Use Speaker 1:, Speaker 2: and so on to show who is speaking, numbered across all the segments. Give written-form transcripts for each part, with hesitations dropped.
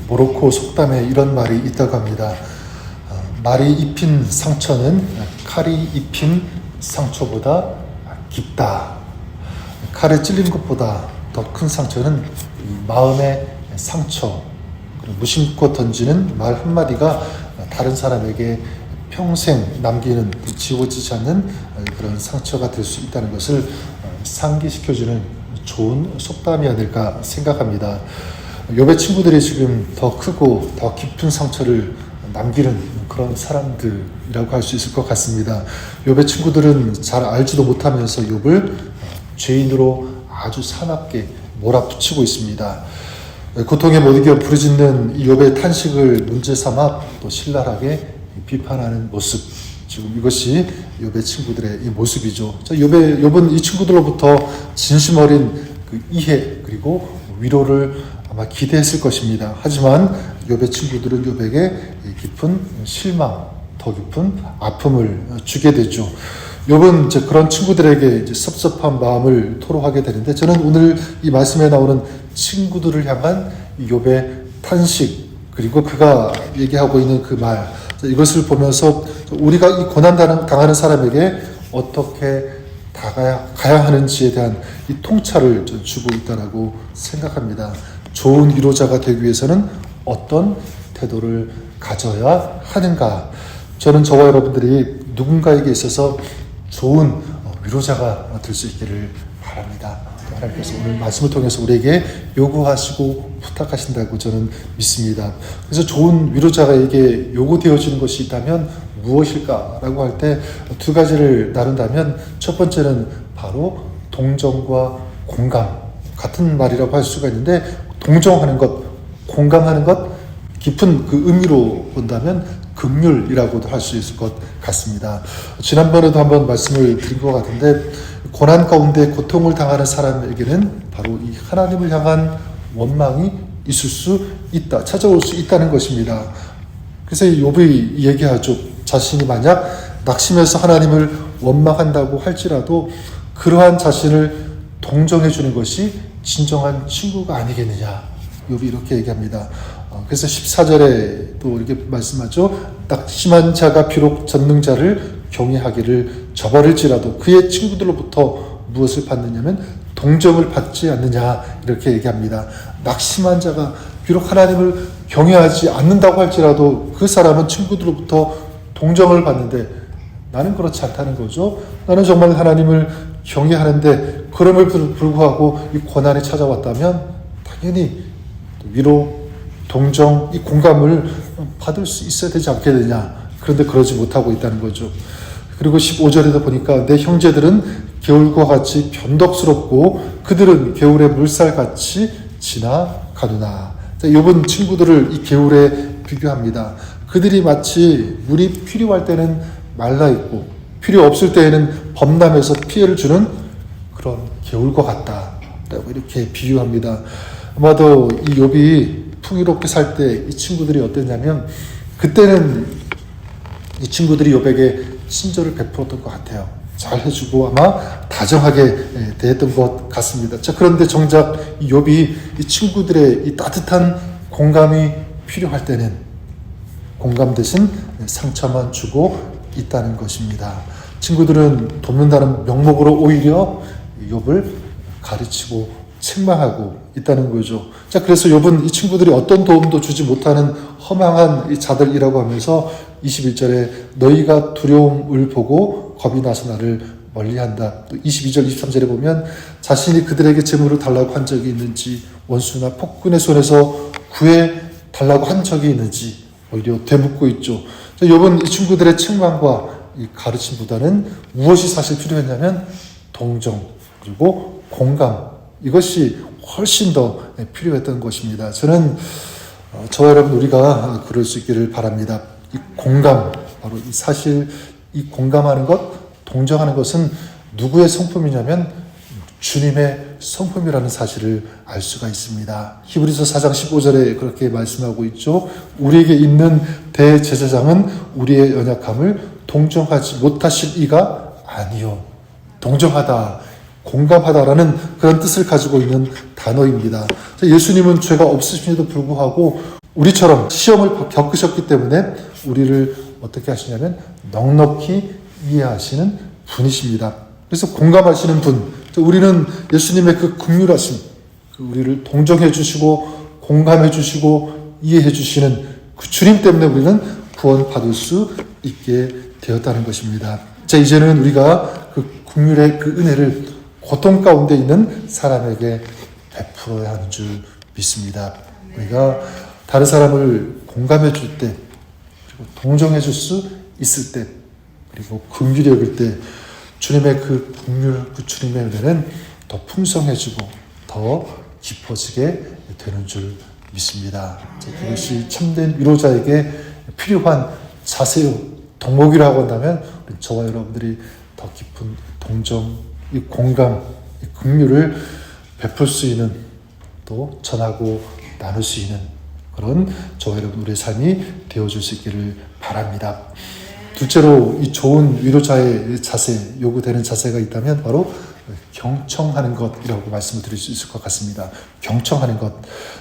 Speaker 1: 모로코 속담에 이런 말이 있다고 합니다. 말이 입힌 상처는 칼이 입힌 상처보다 깊다. 칼에 찔린 것보다 더 큰 상처는 마음의 상처, 무심코 던지는 말 한마디가 다른 사람에게 평생 남기는 지워지지 않는 그런 상처가 될 수 있다는 것을 상기시켜주는 좋은 속담이 아닐까 생각합니다. 욥의 친구들이 지금 더 크고 더 깊은 상처를 남기는 그런 사람들이라고 할 수 있을 것 같습니다. 욥의 친구들은 잘 알지도 못하면서 욥을 죄인으로 아주 사납게 몰아붙이고 있습니다. 고통에 못 이겨 부르짖는 이 욥의 탄식을 문제 삼아 또 신랄하게 비판하는 모습, 지금 이것이 욥의 친구들의 이 모습이죠. 욥은 이 친구들로부터 진심 어린 그 이해 그리고 위로를 아마 기대했을 것입니다. 하지만 욥의 친구들은 욥에게 깊은 실망, 더 깊은 아픔을 주게 되죠. 욥은 이제 그런 친구들에게 이제 섭섭한 마음을 토로하게 되는데, 저는 오늘 이 말씀에 나오는 친구들을 향한 욥의 탄식, 그리고 그가 얘기하고 있는 그 말, 이것을 보면서 우리가 이 고난 당하는 사람에게 어떻게 가야 하는지에 대한 이 통찰을 주고 있다고 생각합니다. 좋은 위로자가 되기 위해서는 어떤 태도를 가져야 하는가? 저는 저와 여러분들이 누군가에게 있어서 좋은 위로자가 될 수 있기를 바랍니다. 하나님께서 오늘 말씀을 통해서 우리에게 요구하시고 부탁하신다고 저는 믿습니다. 그래서 좋은 위로자에게 요구되어지는 것이 있다면 무엇일까라고 할 때 두 가지를 나눈다면, 첫 번째는 바로 동정과 공감, 같은 말이라고 할 수가 있는데, 동정하는 것, 공감하는 것, 깊은 그 의미로 본다면 긍휼이라고도 할 수 있을 것 같습니다. 지난번에도 한번 말씀을 드린 것 같은데, 고난 가운데 고통을 당하는 사람에게는 바로 이 하나님을 향한 원망이 있을 수 있다, 찾아올 수 있다는 것입니다. 그래서 욥이 얘기하죠. 자신이 만약 낙심해서 하나님을 원망한다고 할지라도 그러한 자신을 동정해 주는 것이 진정한 친구가 아니겠느냐, 욥이 이렇게 얘기합니다. 그래서 14절에 또 이렇게 말씀하죠. 낙심한 자가 비록 전능자를 경외하기를 저버릴지라도 그의 친구들로부터 무엇을 받느냐면 동정을 받지 않느냐, 이렇게 얘기합니다. 낙심한 자가 비록 하나님을 경외하지 않는다고 할지라도 그 사람은 친구들로부터 동정을 받는데, 나는 그렇지 않다는 거죠. 나는 정말 하나님을 경외하는데 그럼을 불구하고 이 고난이 찾아왔다면 당연히 위로, 동정, 이 공감을 받을 수 있어야 되지 않겠느냐. 그런데 그러지 못하고 있다는 거죠. 그리고 15절에도 보니까 내 형제들은 겨울과 같이 변덕스럽고 그들은 겨울의 물살같이 지나가누나. 욥은 친구들을 이 겨울에 비교합니다. 그들이 마치 물이 필요할 때는 말라있고 필요 없을 때에는 범람해서 피해를 주는 그런 겨울과 같다라고 이렇게 비유합니다. 아마도 이 욥이 풍요롭게 살 때 이 친구들이 어땠냐면, 그때는 이 친구들이 욥에게 친절을 베풀었던 것 같아요. 잘 해주고 아마 다정하게 대했던 것 같습니다. 자, 그런데 정작 이 욥이 이 친구들의 이 따뜻한 공감이 필요할 때는 공감 대신 상처만 주고 있다는 것입니다. 친구들은 돕는다는 명목으로 오히려 욥을 가르치고 책망하고 있다는 거죠. 자, 그래서 욥은 이 친구들이 어떤 도움도 주지 못하는 허망한 이 자들이라고 하면서 21절에 너희가 두려움을 보고 겁이 나서 나를 멀리한다. 또 22절, 23절에 보면 자신이 그들에게 재물을 달라고 한 적이 있는지, 원수나 폭군의 손에서 구해 달라고 한 적이 있는지 오히려 되묻고 있죠. 자, 욥은 이 친구들의 책망과 이 가르침보다는 무엇이 사실 필요했냐면 동정 그리고 공감, 이것이 훨씬 더 필요했던 것입니다. 저는 저와 여러분 우리가 그럴 수 있기를 바랍니다. 이 공감, 바로 이 사실, 이 공감하는 것, 동정하는 것은 누구의 성품이냐면 주님의 성품이라는 사실을 알 수가 있습니다. 히브리서 4장 15절에 그렇게 말씀하고 있죠. 우리에게 있는 대제사장은 우리의 연약함을 동정하지 못하실 이가 아니요. 동정하다, 공감하다라는 그런 뜻을 가지고 있는 단어입니다. 예수님은 죄가 없으심에도 불구하고 우리처럼 시험을 겪으셨기 때문에 우리를 어떻게 하시냐면 넉넉히 이해하시는 분이십니다. 그래서 공감하시는 분, 우리는 예수님의 그 긍휼하심, 우리를 동정해 주시고 공감해 주시고 이해해 주시는 그 주님 때문에 우리는 구원받을 수 있게 되었다는 것입니다. 자, 이제는 우리가 그 긍휼의 그 은혜를 고통 가운데 있는 사람에게 베풀어야 하는 줄 믿습니다. 우리가 다른 사람을 공감해 줄 때, 그리고 동정해 줄 수 있을 때, 그리고 긍휼히 여길 때 주님의 그 긍휼, 그 주님의 은혜는 더 풍성해지고 더 깊어지게 되는 줄 믿습니다. 그것이 참된 위로자에게 필요한 자세요, 덕목이라고 한다면 저와 여러분들이 더 깊은 동정, 이 공감, 이 긍휼을 베풀 수 있는, 또 전하고 나눌 수 있는 그런 저와 여러분 우리의 삶이 되어줄 수 있기를 바랍니다. 둘째로 이 좋은 위로자의 자세, 요구되는 자세가 있다면 바로 경청하는 것이라고 말씀을 드릴 수 있을 것 같습니다. 경청하는 것.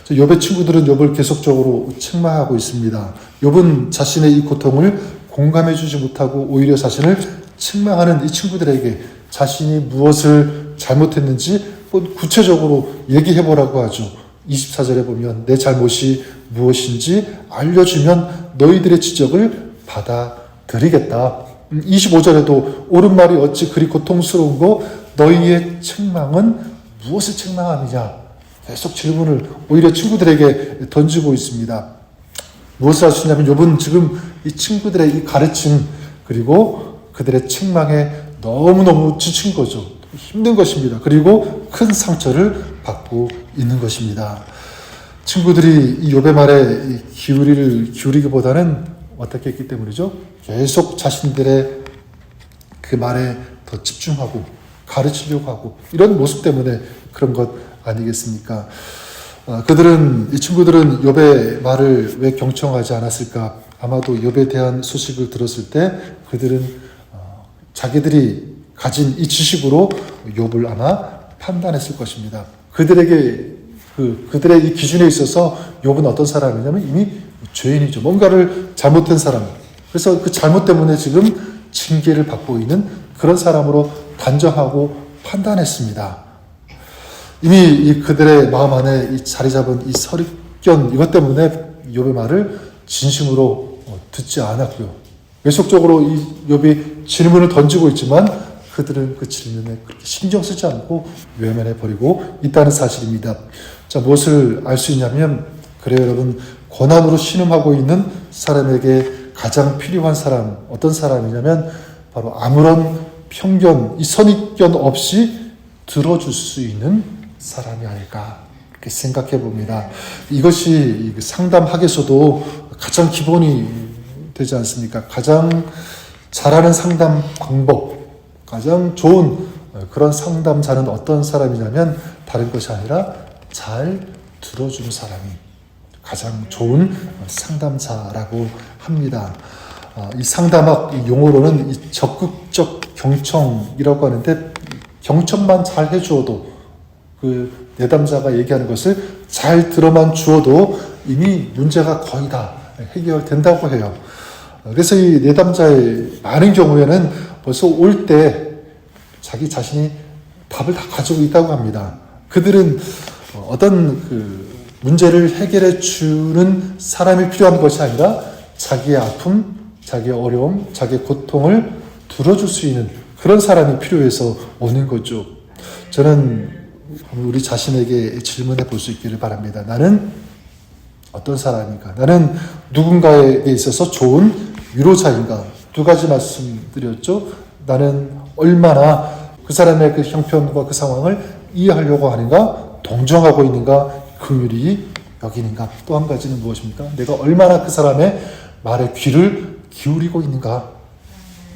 Speaker 1: 욥의 친구들은 욥을 계속적으로 책망하고 있습니다. 욥은 자신의 이 고통을 공감해 주지 못하고 오히려 자신을 책망하는 이 친구들에게 자신이 무엇을 잘못했는지 구체적으로 얘기해보라고 하죠. 24절에 보면 내 잘못이 무엇인지 알려주면 너희들의 지적을 받아들이겠다. 25절에도 옳은 말이 어찌 그리 고통스러운고 너희의 책망은 무엇을 책망하느냐. 계속 질문을 오히려 친구들에게 던지고 있습니다. 무엇을 할 수 있냐면 욥은 지금 이 친구들의 이 가르침 그리고 그들의 책망에 너무너무 지친 거죠. 힘든 것입니다. 그리고 큰 상처를 받고 있는 것입니다. 친구들이 이 욥의 말에 기울이기보다는 어떻게 했기 때문이죠? 계속 자신들의 그 말에 더 집중하고 가르치려고 하고 이런 모습 때문에 그런 것 아니겠습니까? 이 친구들은 욥의 말을 왜 경청하지 않았을까? 아마도 욥에 대한 소식을 들었을 때 그들은 자기들이 가진 이 지식으로 욥을 아마 판단했을 것입니다. 그들의 이 기준에 있어서 욥은 어떤 사람이냐면 이미 죄인이죠. 뭔가를 잘못한 사람. 그래서 그 잘못 때문에 지금 징계를 받고 있는 그런 사람으로 단정하고 판단했습니다. 이미 그들의 마음 안에 이 자리 잡은 이 선입견 이것 때문에 욥의 말을 진심으로 듣지 않았고요. 계속적으로 이 욥이 질문을 던지고 있지만 그들은 그 질문에 그렇게 신경 쓰지 않고 외면해 버리고 있다는 사실입니다. 자, 무엇을 알 수 있냐면 그래요, 여러분. 고난으로 신음하고 있는 사람에게 가장 필요한 사람, 어떤 사람이냐면 바로 아무런 편견, 이 선입견 없이 들어줄 수 있는 사람이 아닐까 그렇게 생각해 봅니다. 이것이 상담학에서도 가장 기본이 되지 않습니까? 가장 잘하는 상담 방법, 가장 좋은 그런 상담자는 어떤 사람이냐면 다른 것이 아니라 잘 들어주는 사람이 가장 좋은 상담자라고 합니다. 이 상담학 용어로는 이 적극적 경청이라고 하는데 경청만 잘 해주어도 그 내담자가 얘기하는 것을 잘 들어만 주어도 이미 문제가 거의 다 해결된다고 해요. 그래서 이 내담자의 많은 경우에는 벌써 올 때 자기 자신이 답을 다 가지고 있다고 합니다. 그들은 어떤 문제를 해결해 주는 사람이 필요한 것이 아니라 자기의 아픔, 자기의 어려움, 자기의 고통을 들어줄 수 있는 그런 사람이 필요해서 오는 거죠. 저는 우리 자신에게 질문해 볼 수 있기를 바랍니다. 나는 어떤 사람인가? 나는 누군가에 있어서 좋은 위로자인가? 두 가지 말씀드렸죠. 나는 얼마나 그 사람의 그 형편과 그 상황을 이해하려고 하는가? 동정하고 있는가? 긍휼히 여기는가? 또 한 가지는 무엇입니까? 내가 얼마나 그 사람의 말에 귀를 기울이고 있는가?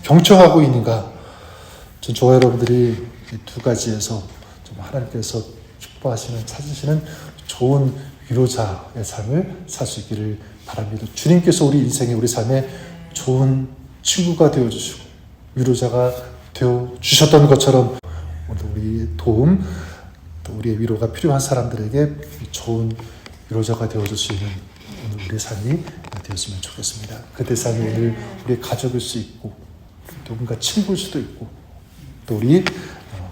Speaker 1: 경청하고 있는가? 저와 여러분들이 이 두 가지에서 좀 하나님께서 기뻐하시는, 찾으시는 좋은 위로자의 삶을 살 수 있기를 바랍니다. 주님께서 우리 인생에, 우리 삶에 좋은 친구가 되어주시고 위로자가 되어주셨던 것처럼 오늘 우리 도움, 또 우리의 위로가 필요한 사람들에게 좋은 위로자가 되어줄 수 있는 오늘 우리의 삶이 되었으면 좋겠습니다. 그 대상이 오늘 우리의 가족일 수 있고 누군가 친구일 수도 있고 또 우리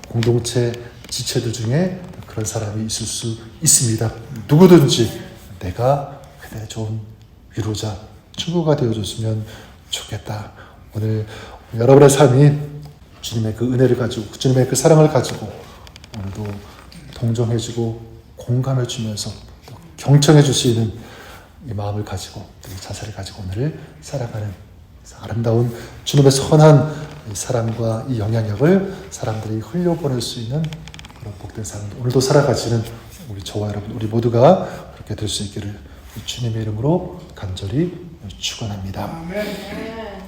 Speaker 1: 공동체 지체들 중에 그런 사람이 있을 수 있습니다. 누구든지 내가 그들의 좋은 위로자, 친구가 되어줬으면 좋겠다. 오늘 여러분의 삶이 주님의 그 은혜를 가지고 주님의 그 사랑을 가지고 오늘도 동정해주고 공감해주면서 경청해줄 수 있는 이 마음을 가지고 이 자세를 가지고 오늘을 살아가는 아름다운 주님의 선한 이 사랑과 이 영향력을 사람들이 흘려보낼 수 있는 그런 복된 삶을 오늘도 살아가시는 우리 저와 여러분 우리 모두가 그렇게 될 수 있기를 주님의 이름으로 간절히 축원합니다.
Speaker 2: 아멘.